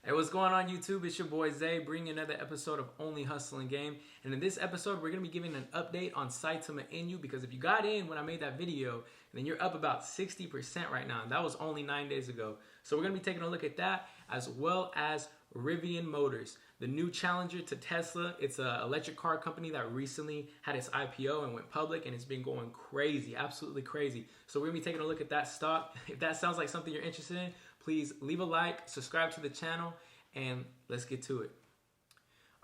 Hey, what's going on YouTube? It's your boy Zay bringing another episode of Only Hustling Game. And in this episode, we're going to be giving an update on Saitama Inu because if you got in when I made that video, then you're up about 60% right now. And that was only 9 days ago. So we're going to be taking a look at that as well as Rivian Motors, the new challenger to Tesla. It's an electric car company that recently had its IPO and went public, and it's been going crazy, absolutely crazy. So we're going to be taking a look at that stock. If that sounds like something you're interested in, please leave a like, subscribe to the channel, and let's get to it.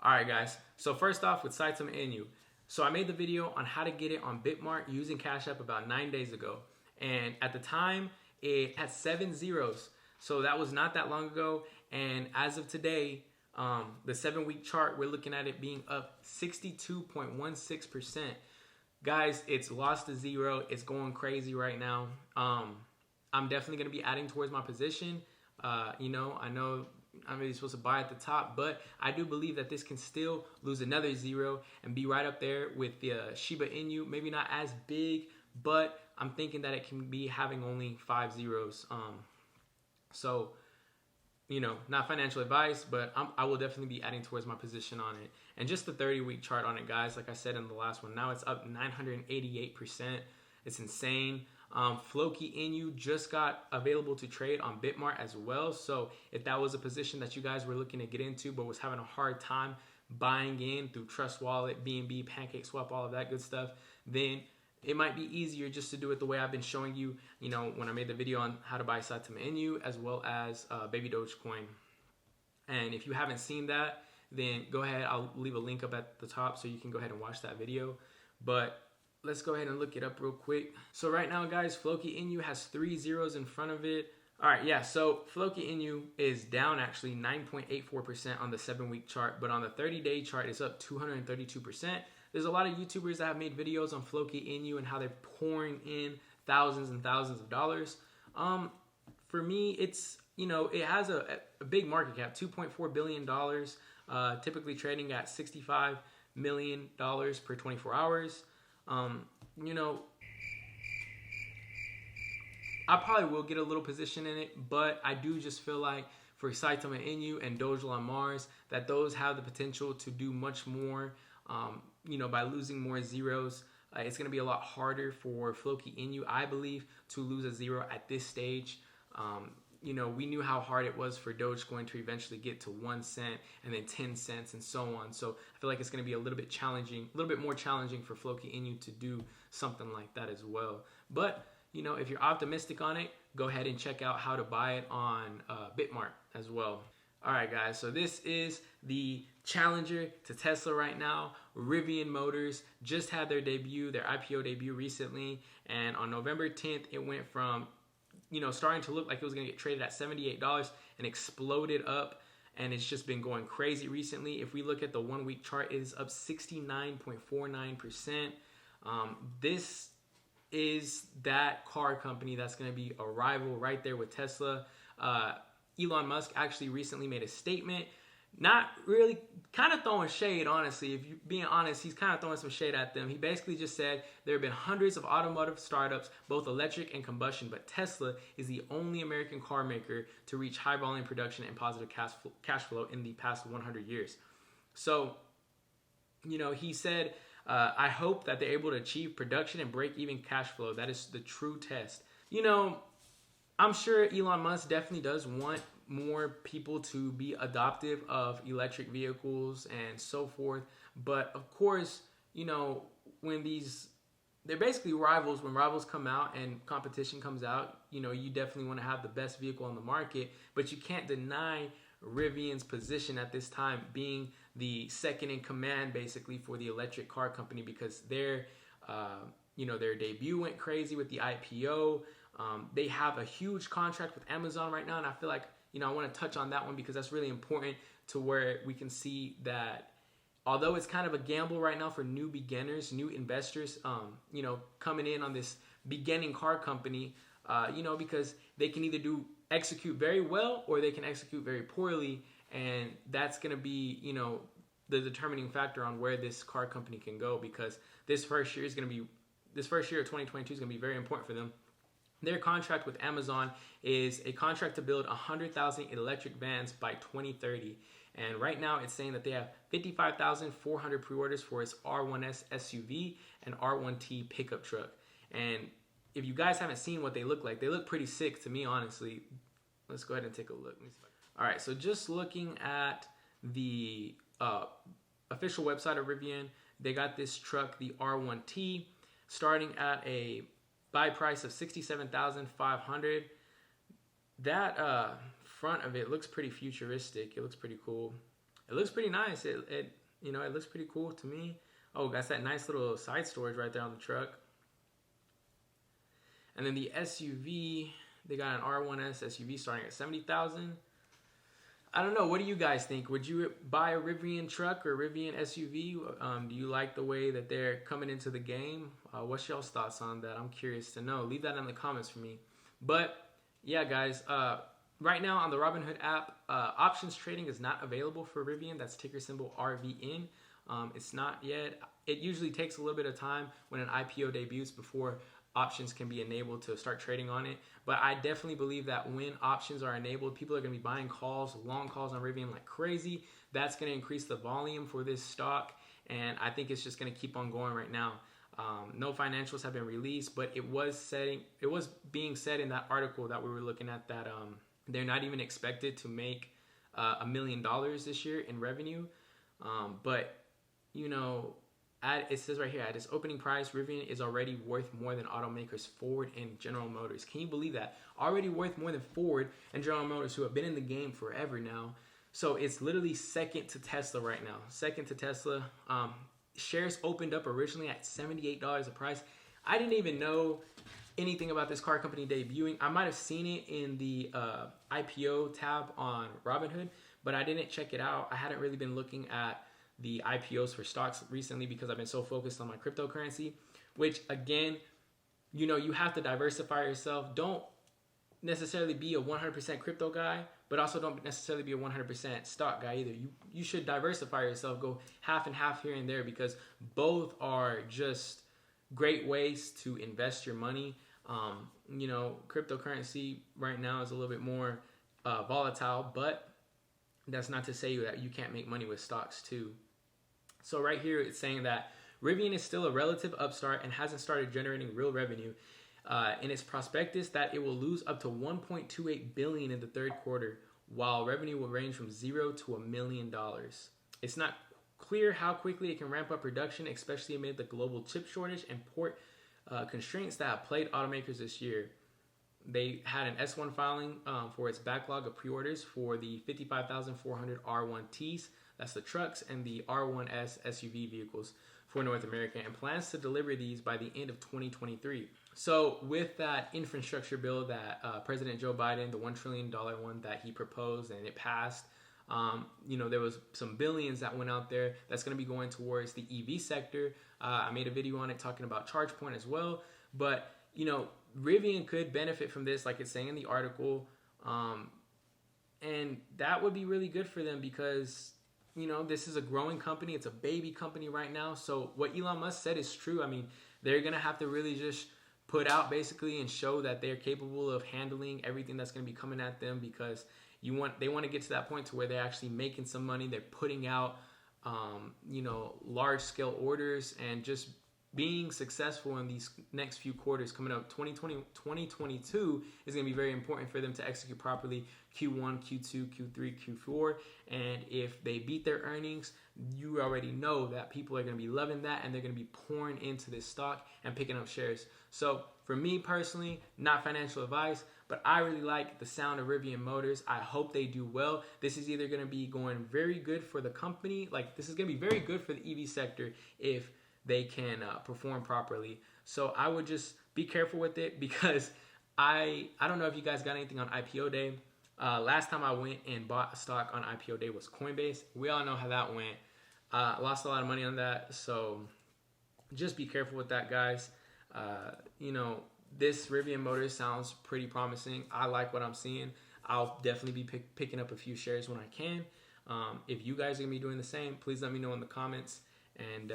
All right, guys. So first off with Saitama Inu. So I made the video on how to get it on BitMart using Cash App about 9 days ago. And at the time, it had 7 zeros. So that was not that long ago. And as of today, the 7-week chart, we're looking at it being up 62.16%. Guys, it's lost a zero. It's going crazy right now. I'm definitely going to be adding towards my position. I know I'm really supposed to buy at the top, but I do believe that this can still lose another zero and be right up there with the Shiba Inu. Maybe not as big, but I'm thinking that it can be having only 5 zeros. So, not financial advice, but I will definitely be adding towards my position on it. And just the 30-week chart on it, guys, like I said in the last one, now it's up 988%. It's insane. Floki Inu just got available to trade on BitMart as well. So if that was a position that you guys were looking to get into but was having a hard time buying in through Trust Wallet, BNB, Pancake Swap, all of that good stuff, then it might be easier just to do it the way I've been showing you, when I made the video on how to buy Saitama Inu as well as Baby Dogecoin. And if you haven't seen that, then go ahead. I'll leave a link up at the top so you can go ahead and watch that video. But let's go ahead and look it up real quick. So right now, guys, Floki Inu has 3 zeros in front of it. All right, yeah, so Floki Inu is down actually 9.84% on the 7-week chart, but on the 30-day chart, it's up 232%. There's a lot of YouTubers that have made videos on Floki Inu and how they're pouring in thousands and thousands of dollars. For me, it's, it has a big market cap, $2.4 billion, typically trading at $65 million per 24 hours. I probably will get a little position in it, but I do just feel like for Saitama Inu and Doge on Mars, that those have the potential to do much more, by losing more zeros. It's going to be a lot harder for Floki Inu, I believe, to lose a zero at this stage. We knew how hard it was for Dogecoin to eventually get to 1 cent and then 10 cents and so on. So I feel like it's going to be a little bit challenging, a little bit more challenging for Floki Inu to do something like that as well. But, if you're optimistic on it, go ahead and check out how to buy it on BitMart as well. All right, guys, so this is the challenger to Tesla right now. Rivian Motors just had their IPO debut recently. And on November 10th, it went from starting to look like it was going to get traded at $78 and exploded up. And it's just been going crazy recently. If we look at the 1-week chart, it is up 69.49%. This is that car company that's going to be a rival right there with Tesla. Elon Musk actually recently made a statement, not really, kind of throwing shade, honestly. If you're being honest, he's kind of throwing some shade at them. He basically just said there have been hundreds of automotive startups, both electric and combustion, but Tesla is the only American car maker to reach high volume production and positive cash flow in the past 100 years. So, he said, I hope that they're able to achieve production and break even cash flow. That is the true test. I'm sure Elon Musk definitely does want more people to be adoptive of electric vehicles and so forth. But of course, when they're basically rivals, when rivals come out and competition comes out, you definitely want to have the best vehicle on the market. But you can't deny Rivian's position at this time being the second in command basically for the electric car company, because their debut went crazy with the IPO. They have a huge contract with Amazon right now, and I feel like, I want to touch on that one because that's really important to where we can see that although it's kind of a gamble right now for new beginners, new investors, coming in on this beginning car company, because they can either execute very well or they can execute very poorly, and that's going to be, the determining factor on where this car company can go, because this first year of 2022 is going to be very important for them. Their contract with Amazon is a contract to build 100,000 electric vans by 2030. And right now it's saying that they have 55,400 pre-orders for its R1S SUV and R1T pickup truck. And if you guys haven't seen what they look like, they look pretty sick to me, honestly. Let's go ahead and take a look. All right, so just looking at the official website of Rivian, they got this truck, the R1T, starting at a buy price of $67,500. That front of it looks pretty futuristic. It looks pretty cool. It looks pretty nice. It looks pretty cool to me. Oh, that's that nice little side storage right there on the truck. And then the SUV, they got an R1S SUV starting at $70,000. I don't know. What do you guys think? Would you buy a Rivian truck or Rivian SUV? Do you like the way that they're coming into the game? What's y'all's thoughts on that? I'm curious to know. Leave that in the comments for me. But yeah, guys, right now on the Robinhood app, options trading is not available for Rivian. That's ticker symbol RVN. It's not yet. It usually takes a little bit of time when an IPO debuts before options can be enabled to start trading on it. But I definitely believe that when options are enabled, people are going to be buying calls, long calls on Rivian like crazy. That's going to increase the volume for this stock, and I think it's just going to keep on going right now. No financials have been released, but it was being said in that article that we were looking at that they're not even expected to make $1 million this year in revenue. But you know, it says right here, at its opening price, Rivian is already worth more than automakers Ford and General Motors. Can you believe that? Already worth more than Ford and General Motors, who have been in the game forever now. So it's literally second to Tesla right now. Second to Tesla. Shares opened up originally at $78 a price. I didn't even know anything about this car company debuting. I might have seen it in the IPO tab on Robinhood, but I didn't check it out. I hadn't really been looking at the IPOs for stocks recently because I've been so focused on my cryptocurrency, which again, you know, you have to diversify yourself. Don't necessarily be a 100% crypto guy, but also don't necessarily be a 100% stock guy either. You should diversify yourself, go half and half here and there, because both are just great ways to invest your money. You know, cryptocurrency right now is a little bit more volatile, but that's not to say that you can't make money with stocks too. So right here, it's saying that Rivian is still a relative upstart and hasn't started generating real revenue. In its prospectus, that it will lose up to $1.28 billion in the third quarter, while revenue will range from $0 to $1 million. It's not clear how quickly it can ramp up production, especially amid the global chip shortage and port constraints that have plagued automakers this year. They had an S1 filing for its backlog of pre-orders for the 55,400 R1Ts, that's the trucks, and the R1S SUV vehicles for North America, and plans to deliver these by the end of 2023. So with that infrastructure bill that President Joe Biden, the $1 trillion one that he proposed and it passed, you know, there was some billions that went out there that's going to be going towards the EV sector. I made a video on it talking about ChargePoint as well. But, you know, Rivian could benefit from this, like it's saying in the article. And that would be really good for them because, you know, this is a growing company. It's a baby company right now. So what Elon Musk said is true. I mean, they're going to have to really just put out basically and show that they're capable of handling everything that's going to be coming at them, because they want to get to that point to where they're actually making some money. They're putting out, you know, large scale orders and just being successful in these next few quarters coming up. 2022 is going to be very important for them to execute properly. Q1, Q2, Q3, Q4. And if they beat their earnings, you already know that people are going to be loving that and they're going to be pouring into this stock and picking up shares. So for me personally, not financial advice, but I really like the sound of Rivian Motors. I hope they do well. This is either going to be going very good for the company. Like, this is going to be very good for the EV sector if they can perform properly. So I would just be careful with it, because I don't know if you guys got anything on IPO day. Last time I went and bought a stock on IPO day was Coinbase. We all know how that went. Lost a lot of money on that. So just be careful with that, guys. You know, this Rivian Motors sounds pretty promising. I like what I'm seeing. I'll definitely be picking up a few shares when I can. If you guys are going to be doing the same, please let me know in the comments. And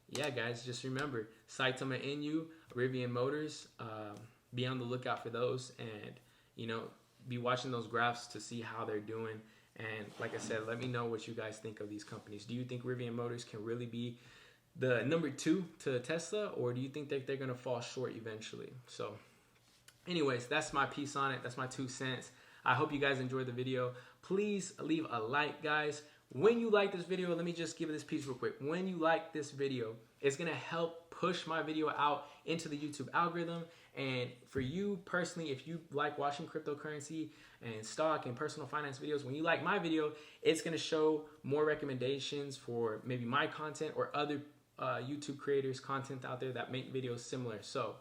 yeah, guys, just remember, Saitama Inu, Rivian Motors. be on the lookout for those, and you know, be watching those graphs to see how they're doing. And like I said, let me know what you guys think of these companies. Do you think Rivian Motors can really be the number 2 to Tesla, or do you think that they're going to fall short eventually? So anyways, that's my piece on it. That's my 2 cents. I hope you guys enjoyed the video. Please leave a like, guys. When you like this video, let me just give this piece real quick. When you like this video, it's going to help push my video out into the YouTube algorithm. And for you personally, if you like watching cryptocurrency and stock and personal finance videos, when you like my video, it's going to show more recommendations for maybe my content or other YouTube creators' content out there that make videos similar. So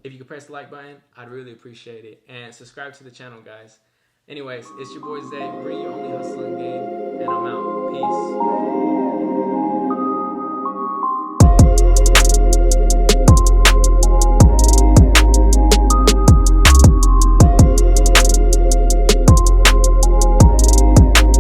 if you could press the like button, I'd really appreciate it. And subscribe to the channel, guys. Anyways, it's your boy Zay. Bring your